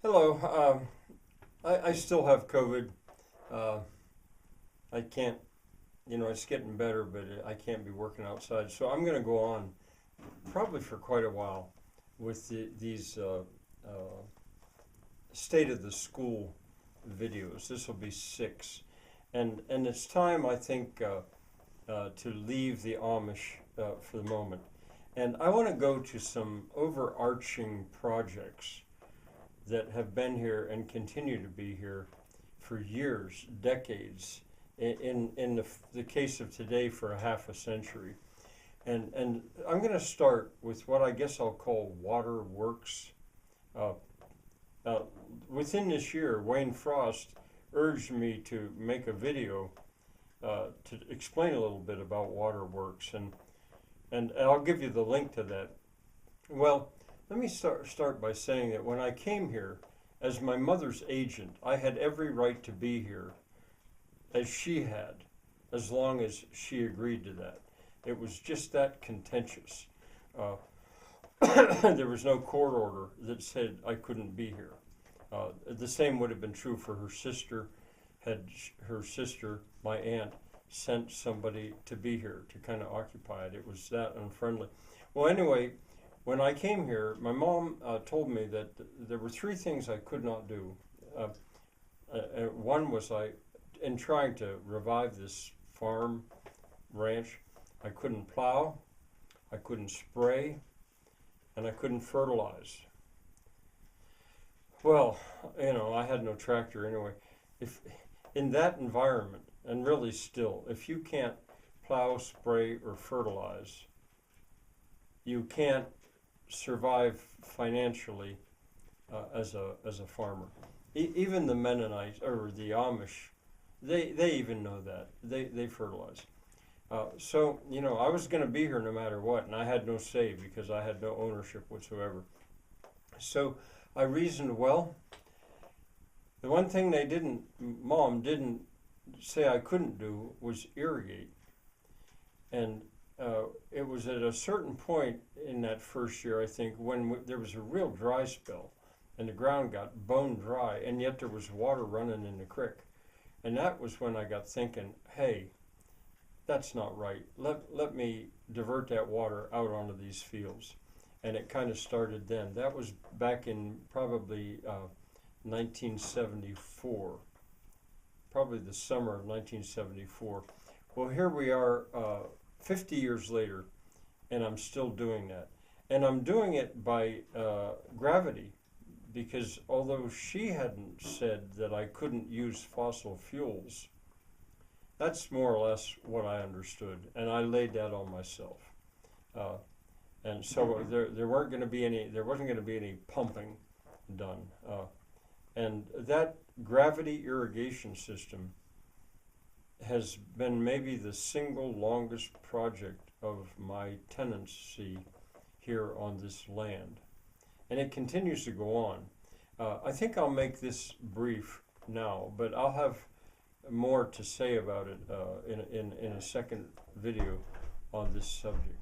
Hello. I still have COVID. Uh, I can't, it's getting better, but I can't be working outside. So I'm going to go on probably for quite a while with these state of the school videos. This will be six. And it's time, I think, to leave the Amish for the moment. And I want to go to some overarching projects that have been here and continue to be here for years, decades, in the case of today for a half a century. And I'm going to start with what I guess I'll call waterworks. Uh, uh, Within this year, Wayne Frost urged me to make a video to explain a little bit about waterworks, and I'll give you the link to that. Well, let me start by saying that when I came here as my mother's agent, I had every right to be here as she had, as long as she agreed to that. It was just that contentious. Uh, there was no court order that said I couldn't be here. The same would have been true for her sister, had her sister, my aunt, sent somebody to be here to kind of occupy it. It was that unfriendly. Well, anyway, when I came here, my mom told me that there were three things I could not do. One was in trying to revive this farm ranch, I couldn't plow, I couldn't spray, and I couldn't fertilize. Well, I had no tractor anyway. If in that environment, and really still, if you can't plow, spray, or fertilize, you can't survive financially as a farmer. Even the Mennonites or the Amish, they even know that they fertilize. So I was going to be here no matter what, and I had no say because I had no ownership whatsoever. So I reasoned, well, the one thing Mom didn't say I couldn't do was irrigate. And it was at a certain point in that first year, I think, when there was a real dry spell and the ground got bone dry, and yet there was water running in the creek. And that was when I got thinking, hey, that's not right. Let me divert that water out onto these fields. And it kind of started then. That was back in probably 1974, probably the summer of 1974. Well, here we are 50 years later, and I'm still doing that. And I'm doing it by gravity, because although she hadn't said that I couldn't use fossil fuels, that's more or less what I understood, and I laid that on myself. Uh, and so there wasn't going to be any pumping done. And that gravity irrigation system has been maybe the single longest project of my tenancy here on this land. And it continues to go on. I think I'll make this brief now, but I'll have more to say about it in a second video on this subject.